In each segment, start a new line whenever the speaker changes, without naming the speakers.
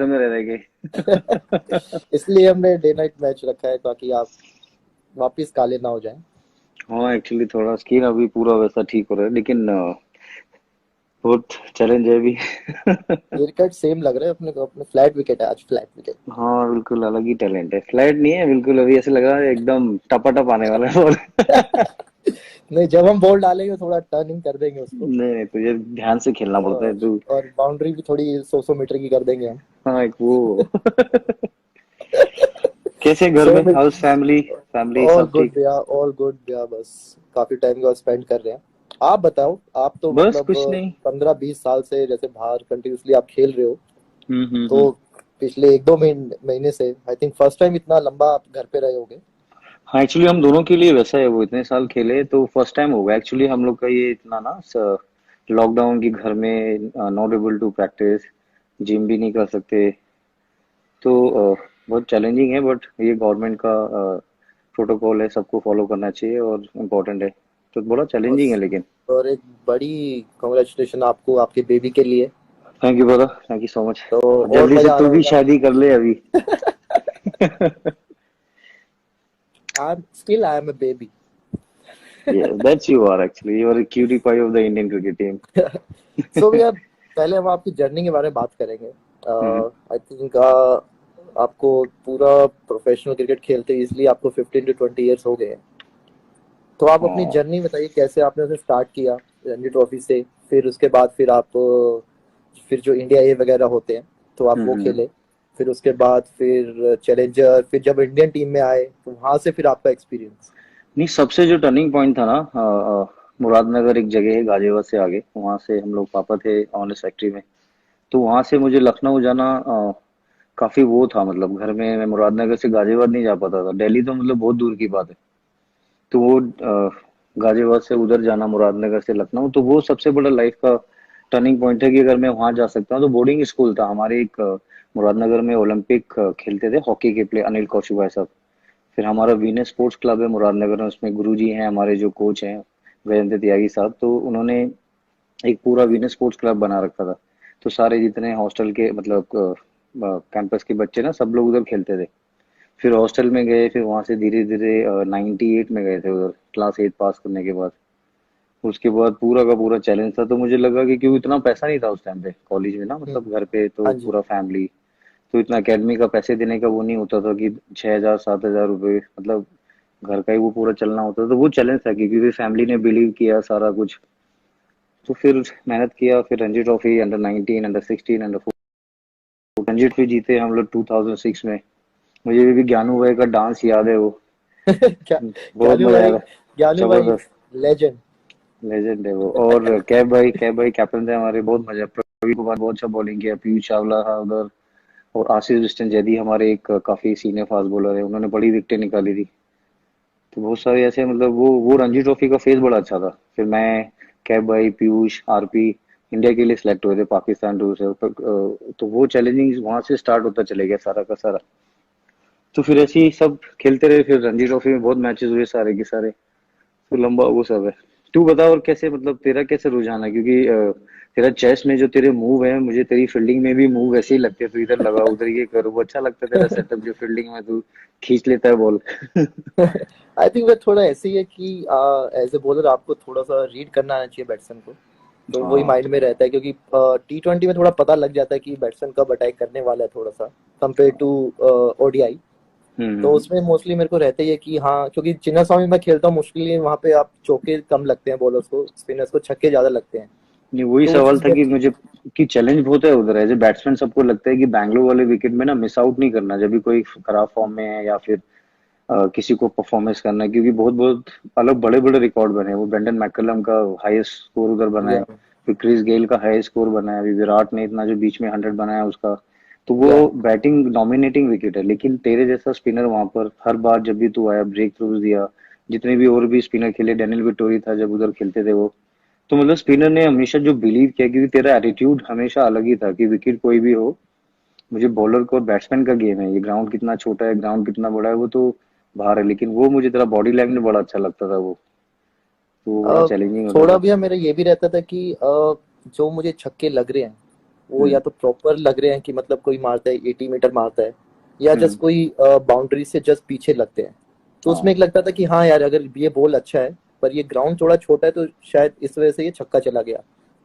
में रह रह के।
इसलिए हमने डे नाइट मैच रखा है ताकि आप वापिस काले ना हो जाएं।
हाँ एक्चुअली थोड़ा स्किन अभी पूरा वैसा ठीक हो रहा है, लेकिन बहुत चैलेंज है अभी।
हेयर कट सेम लग रहा है अपने को, अपने फ्लैट विकेट है आज, फ्लैट विकेट।
हाँ बिल्कुल अलग ही टैलेंट है, फ्लैट नहीं है बिल्कुल, अभी ऐसे लग रहा है एकदम टपाटप आने वाला है बॉल।
नहीं, जब हम बॉल डालेंगे थोड़ा टर्निंग कर देंगे उसको।
नहीं नहीं, तुझे ध्यान से खेलना पड़ता है
और
तू।
और बाउंड्री भी थोड़ी 100 मीटर की कर देंगे हम।
हाँ एक वो। कैसे घर
सौ
में,
मीटर
हाउस फैमिली, फैमिली
ऑल
सब
गुड
ठीक?
भैया, ऑल गुड भैया। बस काफी टाइम का स्पेंड कर रहे हैं। आप बताओ, आप तो
बस
मतलब
कुछ नहीं।
15-20 साल से जैसे बाहर कंटिन्यूसली आप खेल रहे हो,
हम्म।
तो पिछले 1-2 महीने से आई थिंक फर्स्ट टाइम इतना लंबा आप घर पे रहे होगे।
हाँ एक्चुअली हम दोनों के लिए वैसा है, वो इतने साल खेले तो फर्स्ट टाइम होगा एक्चुअली हम लोग का ये इतना ना, लॉकडाउन की घर में not able to practice, gym भी नहीं कर सकते। तो बहुत चैलेंजिंग है, बट ये गवर्नमेंट का प्रोटोकॉल है, सबको फॉलो करना चाहिए और इम्पोर्टेंट है। तो बड़ा चैलेंजिंग है
और
लेकिन।
और एक बड़ी कॉन्ग्रेचुलेशन आपको आपके बेबी के लिए।
Thank you brother, thank you so much.
तो और
जल्दी से
मजा आ
तू
रहा
भी
होगा।
शादी कर ले अभी।
I am a baby.
Yeah, that's you are actually. You are a cutie pie of the Indian cricket team.
सो भैया, पहले हम आपकी जर्नी के बारे में बात करेंगे।
हम्म।
आई थिंक आपको पूरा प्रोफेशनल क्रिकेट खेलते इजली आपको 15 to 20 ईयर्स हो गए हैं। तो आप अपनी
हाँ।
जर्नी बताइए, कैसे आपने उसे स्टार्ट किया रणजी ट्रॉफी से, फिर उसके बाद फिर आप फिर जो इंडिया ए वगैरह होते हैं तो आप वो
हम्म।
खेले, फिर उसके बाद फिर चैलेंजर, फिर जब इंडियन टीम में आए तो वहां से फिर आपका एक्सपीरियंस।
नहीं, सबसे जो टर्निंग पॉइंट था ना, मुरादनगर एक जगह है गाजियाबाद से आगे, वहां से हम लोग, पापा थे ऑनेस्ट फैक्ट्री में। तो वहां से मुझे लखनऊ जाना काफी वो था, मतलब घर में मैं मुरादनगर से गाजियाबाद नहीं जा पाता था, दिल्ली तो मतलब बहुत दूर की बात है। तो वो गाजियाबाद से उधर जाना, मुरादनगर से लखनऊ, तो वो सबसे बड़ा लाइफ का टर्निंग पॉइंट है कि अगर मैं वहां जा सकता हूँ। तो बोर्डिंग स्कूल था हमारे एक, मुरादनगर में ओलंपिक खेलते थे हॉकी के प्ले अनिल कौशिक भाई साहब। फिर हमारा वीनस स्पोर्ट्स क्लब है मुरादनगर में, उसमें गुरुजी हैं हमारे जो कोच हैं, वीरेंद्र त्यागी साहब, तो उन्होंने एक पूरा वीनस स्पोर्ट्स क्लब बना रखा था। तो सारे जितने हॉस्टल के मतलब कैंपस के बच्चे ना, सब लोग उधर खेलते थे। फिर हॉस्टल में गए, फिर वहां से धीरे धीरे 98 में गए थे उधर, क्लास 8 पास करने के बाद। उसके बाद पूरा का पूरा चैलेंज था, तो मुझे लगा कि क्यों, इतना पैसा नहीं था उस टाइम पे कॉलेज में ना, मतलब घर पे तो
हाँ जी।
पूरा फैमिली, तो इतना एकेडमी का पैसे देने का वो नहीं होता था कि 6,000 7,000 रुपए, मतलब घर का ही वो पूरा चलना होता था। तो वो चैलेंज था कि क्योंकि फैमिली ने बिलीव किया सारा कुछ। तो फिर मेहनत किया, फिर Ranji trophy under 19, under 16, under 4 Ranji trophy जीते हम लोग 2006 में। मुझे भी ज्ञानू भाई का डांस याद है वो,
क्या,
बहुत
ज्ञानू
मजा
भाई,
आया।
ज्ञानू भाई
जबरदस्त,
लेजेंड।
लेजेंड है वो। और कैब भाई कैप्टन थे हमारे, बहुत मजा। प्रवीण कुमार बहुत अच्छा बॉलिंग किया, पीयूष चावला था उधर, और आशीष बिस्टन जैदी हमारे एक काफी सीनियर फास्ट बॉलर है, उन्होंने बड़ी विकेटें निकाली थी। तो बहुत सारे ऐसे, मतलब वो रणजी ट्रॉफी का फेज बड़ा अच्छा था। फिर मैं, कैब भाई, पीयूष, आरपी इंडिया के लिए सिलेक्ट हुए थे पाकिस्तान टूर से। तो वो चैलेंजिंग वहां से स्टार्ट होता चले गया सारा का सारा। तो फिर ऐसे ही सब खेलते रहे, फिर रणजी ट्रॉफी में बहुत मैचेस हुए सारे के सारे। तो लंबा वो सब है। तू बता, और कैसे, मतलब तेरा कैसे रुझान है, क्योंकि तेरा चेस में जो तेरे मूव है, मुझे तेरी फील्डिंग में भी मूव वैसे ही लगते हैं, तू इधर लगा उधर ये कर, वो अच्छा लगता है तेरा सेटअप, जो फील्डिंग में तू खींच लेता है बॉल।
आई थिंक वो थोड़ा ऐसे ही है कि एज ए बॉलर आपको थोड़ा सा रीड करना आना चाहिए बैट्समैन को। तो वही
हाँ।
माइंड में रहता है, क्योंकि T20 में थोड़ा पता लग जाता है कि बैट्समैन कब अटैक करने वाला है, थोड़ा सा कंपेयर टू ओडीआई। तो
हम्म।
उसमें मोस्टली मेरे को रहता ही है कि हाँ, क्योंकि चिन्नास्वामी में खेलता हूँ मोस्टली, वहाँ पे आप चौके कम लगते हैं बॉलर्स को, स्पिनर्स को छक्के ज्यादा लगते हैं।
नहीं, वही
तो वो
सवाल
चीज
था
में
कि मुझे, कि चैलेंज बहुत है उधर एज ए बैट्समैन। सबको लगता है कि बैंगलोर वाले विकेट में ना मिस आउट नहीं करना जब भी कोई खराब फॉर्म में है, या फिर किसी को परफॉर्मेंस करना है, क्योंकि बहुत बहुत अलग बड़े बड़े रिकॉर्ड बने हैं। वो ब्रेंडन मैकलम का हाईएस्ट स्कोर उधर बना है,
या
फिर क्रिस गेल का हाईएस्ट स्कोर बना है, अभी विराट ने इतना जो बीच में 100 बनाया उसका। तो वो
या
बैटिंग डोमिनेटिंग विकेट है, लेकिन तेरे जैसा स्पिनर वहां पर हर बार जब भी तू आया ब्रेक थ्रूज दिया। जितने भी और भी स्पिनर खेले, डेनियल विटोरी था जब उधर खेलते थे वो। तो मतलब स्पिनर ने हमेशा जो बिलीव किया, क्योंकि तेरा एटीट्यूड हमेशा अलग ही था कि विकेट कोई भी हो, मुझे बॉलर को और बैट्समैन का गेम है, ये ग्राउंड कितना छोटा है, ग्राउंड कितना बड़ा है, वो तो बाहर है, लेकिन वो मुझे तेरा बॉडी लैंग्वेज बड़ा अच्छा लगता था वो। तो वो बड़ा
अ,
चैलेंजिंग होता
थोड़ा
था।
भी मेरा ये भी रहता था कि जो मुझे छक्के लग रहे हैं वो या तो प्रॉपर लग रहे हैं कि मतलब कोई मारता है 80 मीटर मारता है, या
हम्म।
जस्ट कोई बाउंड्री से जस्ट पीछे लगते हैं। तो उसमें
हाँ।
एक लगता था कि हाँ यार, अगर ये बॉल अच्छा है पर ये ग्राउंड थोड़ा छोटा है, तो शायद इस वजह से ये छक्का चला गया।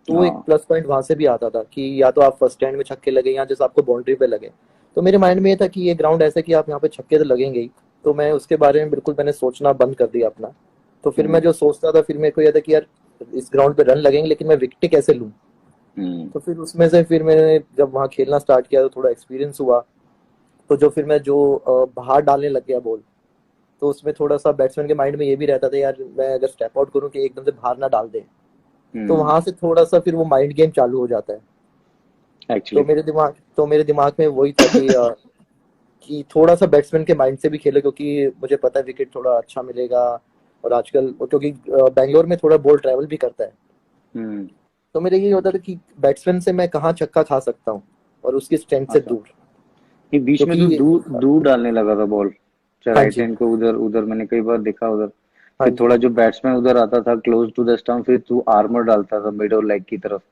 तो वो एक
हाँ।
प्लस पॉइंट वहां से भी आता था कि या तो आप फर्स्ट स्टैंड में छक्के लगे या जैसे आपको बाउंड्री पे लगे। तो मेरे माइंड में ये था कि ये ग्राउंड ऐसा है कि आप यहाँ पे छक्के तो लगेंगे ही। तो मैं उसके बारे में बिल्कुल मैंने सोचना बंद कर दिया अपना। तो फिर मैं
हम्म।
जो सोचता था, फिर मेरे को यह था कि यार इस ग्राउंड पे रन लगेंगे, लेकिन मैं विकेट कैसे लूँ।
हम्म।
तो फिर उसमें से फिर मैंने जब वहाँ खेलना स्टार्ट किया तो थोड़ा एक्सपीरियंस हुआ। तो जो फिर मैं जो बाहर डालने लग गया बॉल, तो उसमें थोड़ा सा बैट्समैन के माइंड में ये भी रहता था यार मैं अगर स्टेप आउट करूँ कि एकदम से बाहर ना डाल दे। तो
हम्म।
वहां से थोड़ा सा फिर वो माइंड गेम चालू हो जाता है।
एक्चुअली।
तो मेरे दिमाग में वही था कि थोड़ा सा बैट्समैन के माइंड से भी खेले, क्योंकि मुझे पता है विकेट थोड़ा अच्छा मिलेगा। और आजकल क्योंकि बैंगलोर में थोड़ा बॉल ट्रैवल भी करता है।
हम्म।
तो मेरे ये होता था कि बैट्समैन से मैं कहाँ छक्का खा सकता हूँ और उसकी स्ट्रेंथ से
अच्छा।
दूर।
ये बीच में तो
क्योंकि
दूर दूर डालने लगा था बॉल, चाहे
हाँ
राइट
जी,
हैंड को उधर उधर मैंने कई बार देखा उधर।
हाँ
फिर
जी,
थोड़ा जो बैट्समैन उधर आता था क्लोज टू द स्टंप, फिर तू आर्मर डालता था मिड और लेग की तरफ,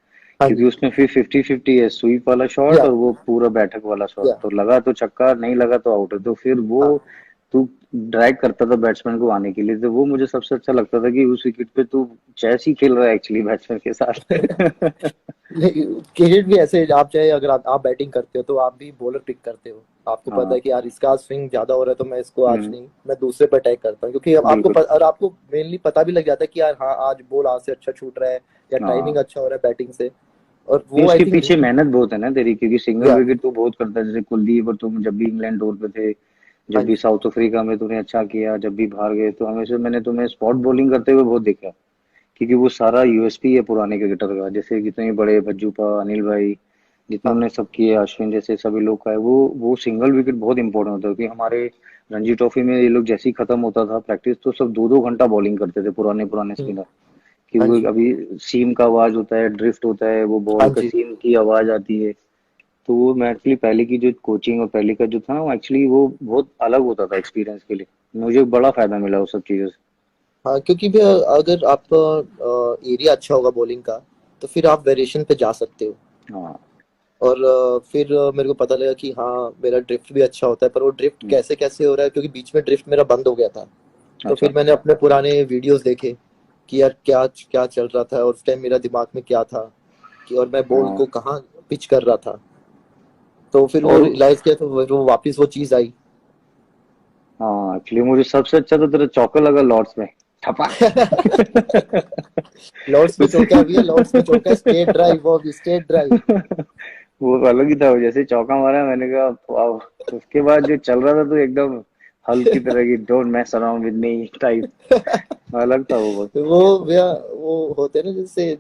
हाँ
क्योंकि
जी।
उसमें फिर 50-50 है, स्वीप वाला शॉट
या
और वो पूरा बैठक वाला शॉट,
या
तो लगा तो छक्का, नहीं लगा तो आउट है, तो फिर वो
हाँ।
तू ड्रैग करता था बैट्समैन को आने के लिए, तो वो मुझे सबसे अच्छा लगता था कि उस विकेट पे तू चेस ही खेल रहा है एक्चुअली बैट्समैन के साथ।
क्रिकेट भी ऐसे, आप चाहे अगर आप बैटिंग करते हो तो आप भी बॉलर पिक करते हो। आपको पता
हाँ।
है कि यार इसका स्विंग ज्यादा हो रहा है, तो मैं इसको आज
हम्म।
नहीं, मैं दूसरे पर अटैक करता हूँ। क्योंकि अब
बिल्कुल।
और आपको मेनली पता भी लग जाता है कि यार हाँ आज बॉल आज से अच्छा छूट रहा है, या टाइमिंग
हाँ।
अच्छा हो रहा है बैटिंग से। और
नहीं,
वो आई
उसके
थिंक
पीछे
रीजन।
मेहनत बहुत है ना तेरी, क्योंकि सिंगल
या
विकेट तो बहुत करता है, जैसे कुलदीप और तुम जब भी इंग्लैंड टूर पे थे,
हाँ
जब भी
जी,
साउथ अफ्रीका में तूने अच्छा किया, जब भी बाहर गए, तो हमेशा मैंने तुम्हें स्पॉट बॉलिंग करते हुए बहुत देखा है। क्योंकि वो सारा यूएसपी है पुराने क्रिकेटर का, जैसे जितने बड़े भज्जूपा, अनिल भाई, जितने
हाँ,
उन्होंने सब किए, अश्विन जैसे सभी लोग का है, वो सिंगल विकेट बहुत इंपॉर्टेंट होता है, क्योंकि हमारे रणजी ट्रॉफी में ये लोग जैसे ही खत्म होता था प्रैक्टिस, तो सब 2-2 घंटा बॉलिंग करते थे पुराने पुराने
हम्म,
स्पिनर। कि
हाँ
वो
जी,
अभी सीम का आवाज होता है, ड्रिफ्ट होता है, वो
हाँ
बॉल का
जी।
सीम की आवाज आती है। तो वो मैं एक्चुअली पहले की जो कोचिंग और पहले का जो था ना, वो एक्चुअली वो बहुत अलग होता था एक्सपीरियंस के लिए। मुझे बड़ा फायदा मिला उस सब चीजों से।
हाँ, क्योंकि भी अगर आपका एरिया अच्छा होगा बॉलिंग का, तो फिर आप वेरिएशन पे जा सकते हो।
हाँ।
और फिर मेरे को पता लगा कि हाँ मेरा ड्रिफ्ट भी अच्छा होता है, पर वो ड्रिफ्ट
हम्म।
कैसे कैसे हो रहा है, क्योंकि बीच में ड्रिफ्ट मेरा बंद हो गया था। तो
अच्छा।
फिर मैंने अपने पुराने वीडियोस देखे कि यार क्या क्या चल रहा था, और उस टाइम मेरा दिमाग में क्या था, कि और मैं बॉल
हाँ।
को कहाँ पिच कर रहा था। तो फिर वो
और
रियलाइज किया, तो वो वापस वो चीज आई।
हाँ, एक्चुअली मुझे सबसे अच्छा तो तेरा चौका लगा लॉर्ड्स में, ठपा।
लॉर्ड्स में
उसे
चौका भी है, लॉर्ड्स में चौका, स्टेट ड्राइव, वो भी स्टेट ड्राइव।
वो अलग ही था, वो जैसे चौका मारा मैंने कहा वाह। उसके बाद जो चल रहा था तो एकदम हल्क की तरह की don't mess around with me type, अलग था वो बहुत।
वो भैया, वो होते हैं ना जैसे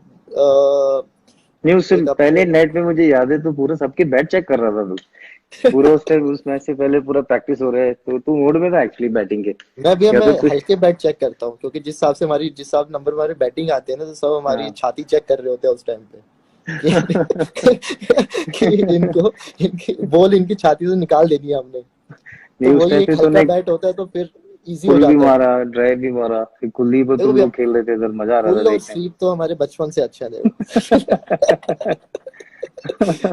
नहीं, उससे
एक
पहले
अपने।
नेट पे मुझे याद है तो पूरा सबके बैट चेक कर रहा था तू, पूरा उस टाइम उस मैच से पहले पूरा प्रैक्टिस हो रहा है, तो तू मूड में था एक्चुअली बैटिंग के,
मैं भैया,
या
मैं
तो तू।
हल्के बैट चेक करता हूँ, क्योंकि जिस हिसाब नंबर हमारी बैटिंग आते हैं ना, तो सब हमारी
हाँ।
छाती चेक कर रहे होते हैं उस टाइम पे कि कि इनको इनकी बॉल इनकी छाती से निकाल देनी है हमने।
नहीं,
तो
उस
वही
टाइम
एक
पे
हल्का
तूने
बैट होता है, तो फिर इजी हो
पुल भी
जाता है।
मारा, ड्राइव भी मारा, फिर कुलदीप और
देखो
तुम
भैया,
लोग खेल रहे थे इधर, मजा आ रहा था
पुल और
देखने
स्वीप तो हमारे बचपन से अच्छे हैं, देखो।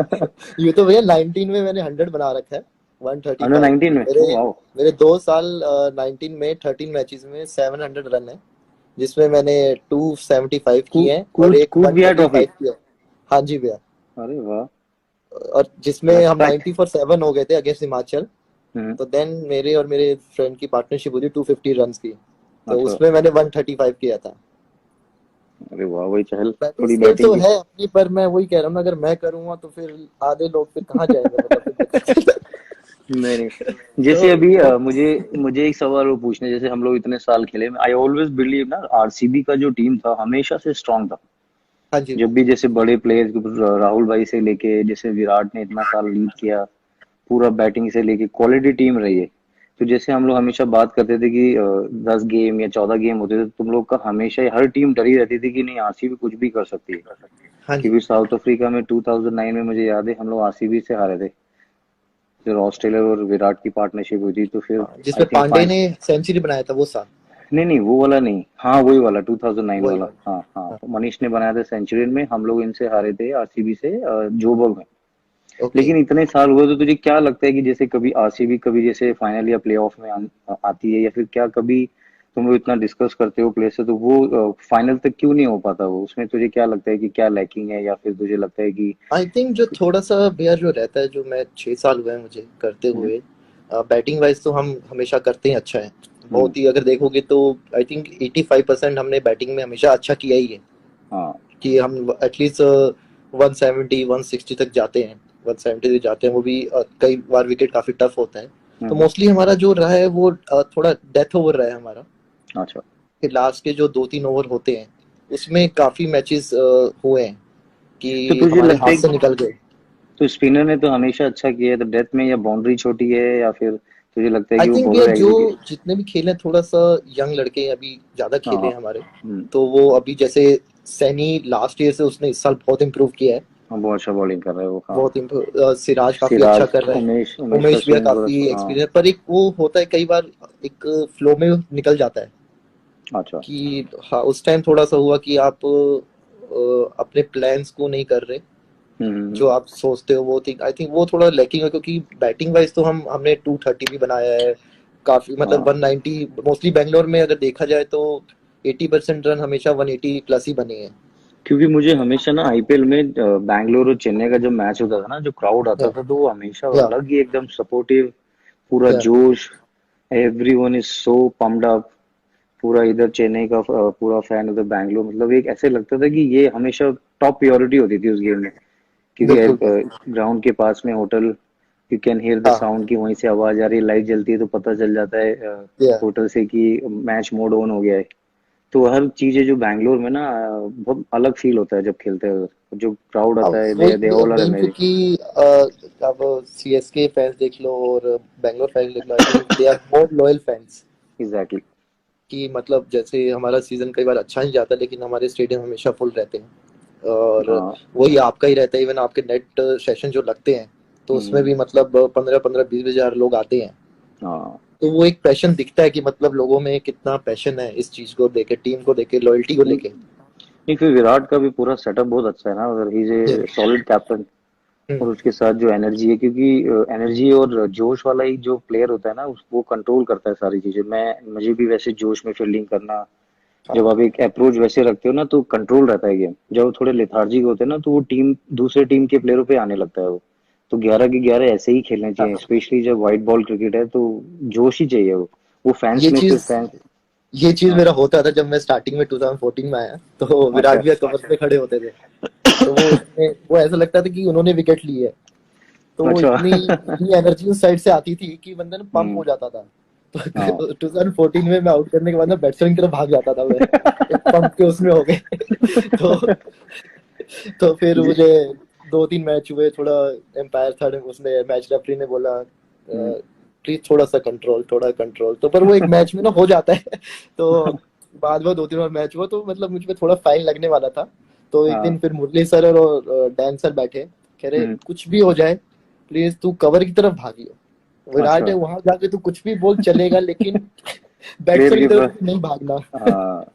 में।
ये तो भैया 19 में मैंने 100 बना रखा है, 135।
अंडर 19 में,
मेरे
वाह।
मेरे 2 साल 19 में 13 मैचेस में 700 रन है, जिसमें मैंने 275 किए हैं और
कूच
एक
कूच भी है ट्रॉफी।
135 किया है। हाँ जी भैया।
अरे वाह।
और जिसमें हम
रेस्पेक्ट।
90 फॉर 7 हो गए थे अगेंस्ट हिमाचल।
हम्म।
तो देन मेरे और मेरे फ्रेंड की पार्टनरशिप हुई थी 250 रन की। तो
अच्छा।
उसमें मैंने 135 किया था।
अरे वाह, वही चहल
बैटिंग
थोड़ी
स्किल
बैटिंग
तो
की।
है अपनी, पर मैं वही कह रहा हूँ ना, अगर मैं करूंगा तो फिर आधे लोग फिर कहाँ जाएंगे, मतलब फिर
नहीं नहीं,
तो
जैसे अभी
वो।
मुझे मुझे एक सवाल वो पूछना है, जैसे हम लोग इतने साल खेले, आई ऑलवेज बिलीव ना, आरसीबी का जो टीम था हमेशा से स्ट्रांग था।
हाँ जी
जब
भैया।
भी जैसे बड़े प्लेयर्स, राहुल भाई से लेके, जैसे विराट ने इतना साल लीड किया, पूरा बैटिंग से लेके क्वालिटी टीम रही है। तो जैसे हम लोग हमेशा बात करते थे कि 10 गेम या 14 गेम होते थे, तो तुम लोग का हमेशा हर टीम डरी रहती थी कि नहीं आरसीबी कुछ भी कर सकती है।
हाँ जी।
क्योंकि साउथ अफ्रीका में 2009 में मुझे याद है हम लोग आरसीबी से हारे थे, फिर ऑस्ट्रेलिया और विराट की पार्टनरशिप हुई थी, तो फिर
हाँ,
आई
जिसमें
थिंक
पांडे ने सेंचुरी बनाया था वो साल।
नहीं नहीं वो वाला नहीं, हाँ वही वाला 2009
वही
वाला,
वाला।
हाँ हाँ,
हाँ।
मनीष ने बनाया था सेंचुरियन में, हम लोग इनसे हारे थे आरसीबी से जोबर्ग में।
ओके।
लेकिन इतने साल हुए तो तुझे क्या लगता है कि जैसे कभी आरसीबी कभी जैसे फाइनल या प्लेऑफ में आती है, या फिर क्या कभी तुम लोग इतना डिस्कस करते हो प्लेयर से तो वो फाइनल तक क्यों नहीं हो पाता, वो उसमें तुझे क्या लगता है कि क्या लैकिंग है, या फिर तुझे लगता है कि
आई थिंक जो थोड़ा सा भैया जो रहता है, जो मैं 6 साल हुए हैं मुझे करते
हम्म
हुए, बैटिंग वाइज तो हम हमेशा करते ही अच्छा है।
हम्म,
बहुत ही अगर देखोगे तो आई थिंक 85% हमने बैटिंग में हमेशा अच्छा किया ही है।
हाँ
कि हम एटलीस्ट 170 160 तक जाते हैं, 170 तक जाते हैं, वो भी कई बार विकेट काफी टफ होता है। तो
हम्म,
मोस्टली हमारा जो रहा है वो थोड़ा डेथ ओवर रहा है हमारा।
अच्छा।
कि लास्ट के जो 2-3 ओवर होते हैं उसमें काफी मैचेस हुए हैं
तो
कि
तुझे
हमारे
लगता
हाथ
है
से निकल गए।
तो स्पिनर ने तो हमेशा अच्छा किया है, तो डेथ में या बाउंड्री छोटी है, या फिर तुझे लगता है
आई
कि वो
थिंक भैया
बॉलर
जो
एग्जीक्यूट।
जितने भी खेले हैं, थोड़ा सा यंग लड़के हैं, अभी ज्यादा
हाँ
खेले
हाँ,
हैं हमारे।
हम्म,
तो वो अभी जैसे सैनी लास्ट ईयर से उसने इस साल बहुत इम्प्रूव किया है।
हाँ, बहुत अच्छा बॉलिंग कर रहा है वो, हाँ।
बहुत इम्प्रूव, सिराज काफी अच्छा
सिराज,
कर रहा है।
उमेश का
उमेश भी है,
स्विंग
काफी
थोड़ा, हाँ।
एक्सपीरियंस, पर एक वो होता है कई बार, एक फ्लो में निकल जाता है।
अच्छा।
कि हाँ, उस टाइम थोड़ा सा हुआ कि आप अपने प्लान्स को नहीं कर रहे
हम्म,
जो आप सोचते हो, वो थिंक आई थिंक वो थोड़ा लैकिंग है, क्योंकि बैटिंग वाइज तो हमने 230 भी बनाया है। काफी मतलब
हाँ,
190 मोस्टली बैंगलोर में अगर देखा जाए तो 80% रन हमेशा 180 प्लस ही बने हैं।
क्योंकि मुझे हमेशा ना आईपीएल में बैंगलोर और चेन्नई का जब मैच होता था ना, जो क्राउड आता
या
था तो वो हमेशा
या
अलग ही एकदम सपोर्टिव, पूरा
या
जोश, everyone is so pumped up, पूरा इधर चेन्नई का पूरा फैन, उधर बैंगलोर, मतलब एक ऐसे लगता था कि ये हमेशा टॉप प्रायोरिटी होती थी उस गेम में।
बिल्कुल
क्योंकि ग्राउंड के पास में hotel, you can hear the
हाँ
साउंड की वहीं से आवाज आ रही है, लाइट जलती है तो पता चल जाता है
या
होटल से कि मैच मोड ऑन हो गया है। तो हर चीजें जो बैंगलोर में ना बहुत अलग फील होता है जब खेलते हैं उधर। जो क्राउड
अब
आता है,
वही
they all are
men,
amazing.
क्योंकि अब सीएसके फैंस देख लो और बैंगलोर फैंस देख लो, I think they are more loyal fans.
Exactly.
कि मतलब जैसे हमारा सीजन कई बार अच्छा नहीं जाता, लेकिन हमारे स्टेडियम हमेशा फुल रहते हैं। और
हाँ,
वही आपका ही रहता है, इवन आपके नेट सेशन जो लगते हैं तो उसमें
हम्म,
भी मतलब 15-15 20 हजार लोग आते हैं।
हाँ।
तो वो एक पैशन दिखता है कि मतलब लोगों में कितना पैशन है इस चीज को लेके, टीम को लेके, लॉयल्टी को
नहीं
लेके।
नहीं, फिर विराट का भी पूरा सेटअप बहुत अच्छा है ना उधर, he is a solid captain. और
हम्म,
उसके साथ जो एनर्जी है, क्योंकि एनर्जी और जोश वाला ही जो प्लेयर होता है ना वो कंट्रोल करता है सारी चीजें। मैं मुझे भी वैसे जोश में फील्डिंग करना, जब
हाँ।
आप एक अप्रोच वैसे रखते हो ना तो कंट्रोल रहता है गेम। जब वो थोड़े लेथार्जिक होते हैं ना तो वो टीम दूसरे टीम के प्लेयरों पे आने लगता है वो। तो 11 के 11 ऐसे ही खेलने चाहिए,
हाँ।
स्पेशली जब व्हाइट बॉल क्रिकेट है तो जोश ही चाहिए वो फैंस
ये
में फिर
चीज
फैंस।
ये चीज
हाँ,
मेरा होता था जब मैं स्टार्टिंग में 2014 में आया, तो
अच्छा।
विराट भैया कवर पे खड़े होते थे। तो वो उसमें वो ऐसा लगता था कि उन्होंने विकेट ली है। तो वो
अच्छा।
इतनी इतनी एनर्जी उस साइड से आती थी कि बंदा ना पंप
हम्म,
हो जाता था।
हाँ।
तो 2014 में मैं आउट करने के बाद ना बैट्समैन की तरफ भाग जाता था मैं। एक पंप के उसमें हो गए। तो तो फिर
जी,
मुझे 2-3 मैच हुए, थोड़ा एम्पायर था उसने, मैच रेफरी ने बोला
हम्म,
प्लीज थोड़ा कंट्रोल, तो पर वो एक मैच में ना हो जाता है। तो बाद में 2-3 और मैच हुआ तो मतलब मुझ पे थोड़ा फाइन लगने वाला था। तो एक दिन
हाँ,
फिर मुरली सर और डैन सर बैठे, कह रहे
हम्म,
कुछ भी हो जाए प्लीज तू कवर की तरफ भागियो, विराट
अच्छा।
है वहां जाके तू कुछ भी बोल चलेगा, लेकिन
प्लेयर
बैट्समैन की
के
तरफ
पास,
नहीं भागना।
हाँ।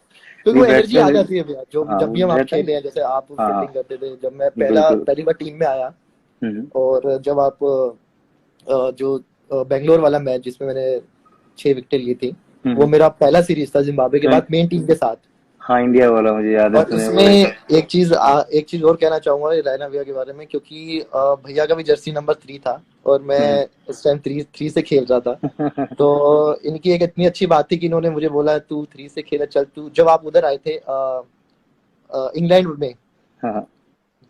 क्योंकि
नहीं
वो एनर्जी आ
बैट्समैन,
जाती है भैया, जो
हाँ
जब
वो
भी हम आप
रहता है।
खेले हैं, जैसे आप
हाँ
फील्डिंग
हाँ,
करते थे, जब मैं
बिल्कुल।
पहली बार टीम में आया,
हम्म
और जब आप जो बेंगलोर वाला मैच जिसमें मैंने 6 विकेटें ली थी, वो
हम्म,
मेरा पहला सीरीज था जिम्बाब्वे के
नहीं,
बाद मेन टीम के साथ।
हाँ इंडिया वाला मुझे याद है,
और
तूने
इसमें
वो।
एक चीज और कहना चाहूंगा रैना भैया के बारे में, क्योंकि भैया का भी जर्सी नंबर 3 था और
हम्म
मैं उस टाइम 3 से खेल रहा था। तो इनकी एक इतनी अच्छी बात थी कि इन्होंने मुझे बोला तू 3 से खेला चल, तू जब आप उधर आए थे इंग्लैंड में
हाँ हाँ,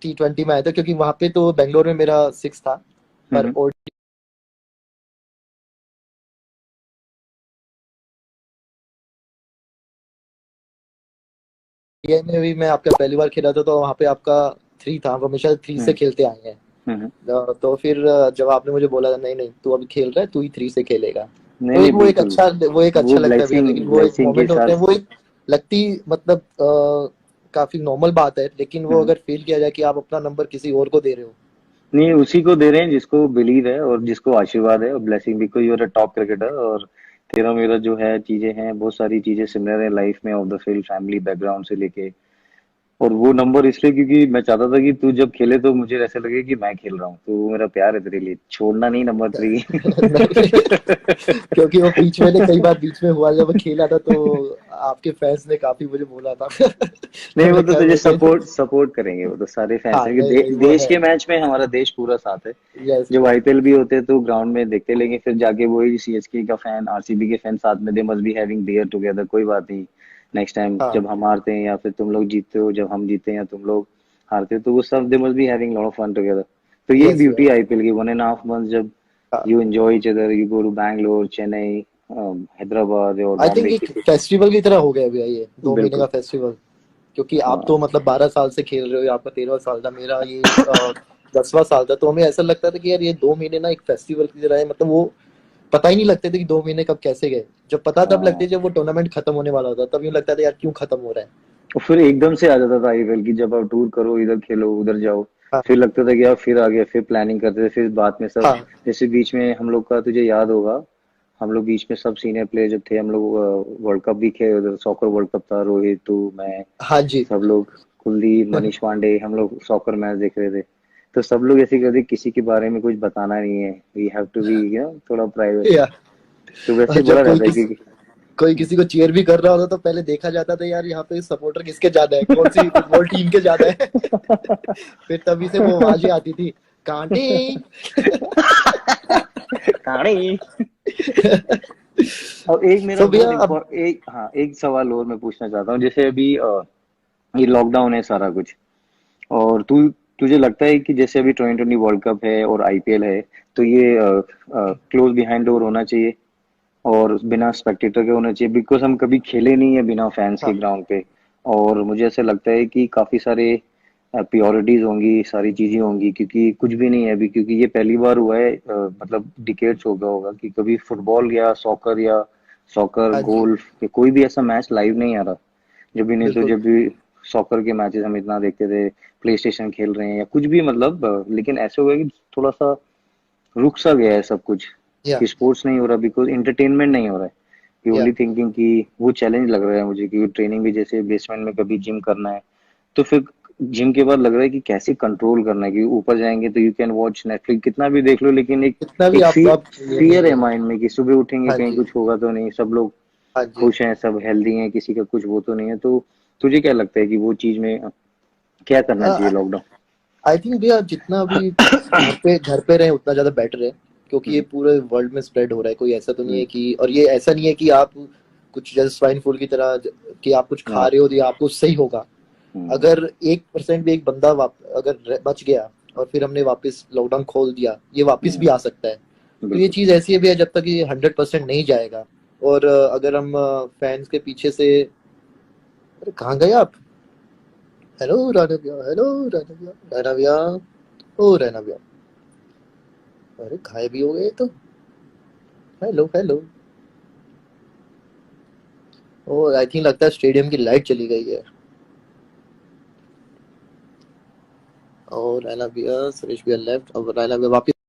T20 में आए थे, क्योंकि वहां पे तो बेंगलोर में मेरा 6 था। पर
हम्म,
ओडीआई में भी मैं आपका पहली बार खेला था, तो वहां पे आपका 3 था, हम हमेशा 3 से
हम्म,
खेलते आए हैं।
हम्म।
तो फिर जब आपने मुझे बोला था नहीं नहीं तू अभी खेल रहा है, तू ही 3 से खेलेगा,
नहीं
तो
नहीं,
एक
बिल्कुल।
वो एक
वो
अच्छा लगता है भैया,
ब्लेसिंग
लेकिन वो एक
ब्लेसिंग के
मोमेंट होते
साथ।
हैं, वो एक लगती मतलब काफी नॉर्मल बात है, लेकिन वो
हम्म,
अगर फील किया जाए कि आप अपना नंबर किसी और को दे रहे हो।
नहीं उसी को दे रहे हैं जिसको बिलीव है और जिसको आशीर्वाद है और blessing, because you are a top cricketer. और तेरा मेरा जो है चीजें हैं, बहुत सारी चीजें सिमिलर है लाइफ में, of the field, family background से लेके। और वो नंबर इसलिए क्योंकि मैं चाहता था कि तू जब खेले तो मुझे ऐसा लगे कि मैं खेल रहा हूँ, तो वो मेरा प्यार है तेरे लिए, छोड़ना नहीं नंबर 3।
नहीं, क्योंकि वो बीच में ने कई बार बीच में हुआ जब मैं खेला था तो आपके फैंस ने काफी मुझे बोला था।
नहीं, वो
मैं
तो
खैर
तुझे
वो कहीं।
सपोर्ट सपोर्ट करेंगे, वो तो सारे फैंस
हाँ,
हैं कि
नहीं नहीं वो
देश
है।
के मैच में हमारा देश पूरा साथ है।
यस
जब
यस।
आईपीएल भी होते हैं तो ग्राउंड में देखते, लेकिन फिर जाके वही सीएसके का फैन, आरसीबी के फैन साथ में, they must be having beer together, कोई बात नहीं। नेक्स्ट टाइम
हाँ।
जब हम हारते हैं या फिर तुम लोग जीतते हो, जब हम जीते हैं या तुम लोग हारते हो, तो वो सब they must be having lot of fun together. तो यही
यस
ब्यूटी
यस।
है आईपीएल की, 1.5 months जब
हाँ।
You enjoy each other, you go to Bangalore, Chennai, Hyderabad और
आई थिंक
बॉम्बे
एक
किसी।
फेस्टिवल की तरह हो गया भैया ये 2 महीने का
बिल्कुल।
फेस्टिवल। क्योंकि आप
हाँ।
तो मतलब 12 साल से खेल रहे हो, आपका 13वां साल था, मेरा ये 10वां साल था, तो हमें ऐसा लगता था कि यार ये 2 महीने ना एक फेस्टिवल की तरह है, मतलब वो पता ही नहीं लगते थे कि 2 महीने कब कैसे गए। जब पता तब लगते
हाँ।
जब वो टूर्नामेंट खत्म होने वाला होता, तब यूं लगता था यार क्यों खत्म हो रहा है।
और फिर एकदम से आ जाता था आईपीएल की, जब आप टूर करो, इधर खेलो उधर जाओ,
हाँ
फिर लगता था कि यार फिर आ गया, फिर प्लानिंग करते थे, फिर बाद में सब।
हाँ
जैसे बीच में हम लोग का तुझे याद होगा, हम लोग बीच में सब सीनियर प्लेयर जब थे, हम लोग वर्ल्ड कप भी खेले उधर, सॉकर वर्ल्ड कप था, रोहित, तू, मैं,
हाँ जी।
सब लोग, कुलदीप, मनीष पांडे, हम लोग सॉकर मैच देख रहे थे। तो सब लोग ऐसे कहते किसी के बारे में कुछ बताना नहीं है, वी हैव टू बी थोड़ा प्राइवेट।
या
तो
और
वैसे
जब
बोला रहता है कि
कोई किसी को चीयर भी कर रहा होता तो पहले देखा जाता था यार यहाँ पे सपोर्टर किसके ज्यादा है, कौन सी फुटबॉल टीम के ज्यादा है। फिर तभी से वो आवाजें आती थी, कांटे।
कहानी। अब एक मेरा
सो भैया
बहुत
अब।
एक, हाँ, एक सवाल और मैं पूछना चाहता हूँ, जैसे अभी ये लॉकडाउन है सारा कुछ, और तुझे लगता है कि जैसे अभी 2020 वर्ल्ड कप है और आईपीएल है, तो ये क्लोज बिहाइंड डोर होना चाहिए और बिना स्पेक्टेटर के होना चाहिए, बिकॉज हम कभी खेले नहीं है बिना फैंस के
हाँ
ग्राउंड पे। और मुझे ऐसा लगता है कि काफी सारे प्योरिटीज होंगी, सारी चीजें होंगी, क्योंकि कुछ भी नहीं है अभी, क्योंकि ये पहली बार हुआ है, मतलब डिकेड्स हो गया होगा कि कभी फुटबॉल या सॉकर
हाँ जी।
गोल्फ या कोई भी ऐसा मैच लाइव नहीं आ रहा। जब भी, नहीं तो
बिल्कुल।
जब भी सॉकर के मैचेस हम इतना देखते थे, प्ले स्टेशन खेल रहे हैं या कुछ भी, मतलब लेकिन ऐसे हो गया कि थोड़ा सा रुक सा गया है सब कुछ,
या
कि स्पोर्ट्स नहीं हो रहा, बिकॉज इंटरटेनमेंट नहीं हो रहा है। यू
या
ओनली थिंकिंग कि वो चैलेंज लग रहा है मुझे, कि ट्रेनिंग भी जैसे बेसमेंट में कभी जिम करना है, तो फिर जिम के बाद लग रहा है कि कैसे कंट्रोल करना है, कि ऊपर जाएंगे तो यू कैन वॉच नेटफ्लिक्स कितना भी देख लो, लेकिन एक
इतना भी
एक
आप ये नहीं
फियर है
है।
माइंड में कि सुबह उठेंगे
हाँ
कहीं
जी।
कुछ होगा तो नहीं, सब लोग
हाँ जी।
खुश हैं, सब हेल्दी हैं, किसी का कुछ वो तो नहीं है। तो तुझे क्या लगता है कि वो चीज में क्या करना चाहिए लॉकडाउन?
आई थिंक भैया जितना अभी घर पे रहे उतना ज्यादा बेटर है। क्योंकि ये
हम्म।
पूरे वर्ल्ड में स्प्रेड हो रहा है, कोई ऐसा तो नहीं है
हम्म।
कि, और ये ऐसा नहीं है कि आप कुछ जैसे स्वाइन फ्लू की तरह कि आप कुछ खा
हाँ।
रहे हो तो ये आपको सही होगा।
हम्म।
अगर 1% भी एक बंदा अगर बच गया और फिर हमने वापस लॉकडाउन खोल दिया, ये वापस भी
हम्म।
आ सकता है। तो ये
बिल्कुल।
चीज ऐसी है भैया जब तक ये 100% नहीं जाएगा। और अगर हम फैंस के पीछे से, अरे कहाँ गए आप? हेलो राणा भैया, हेलो राणा भैया, राणा भैया, ओ राणा भैया, अरे गायब भी हो गए तो। Hello hello. Oh I think लगता है स्टेडियम की लाइट चली गई है। और राणा भैया, सुरेश भैया लेफ्ट, अब राणा भैया वापस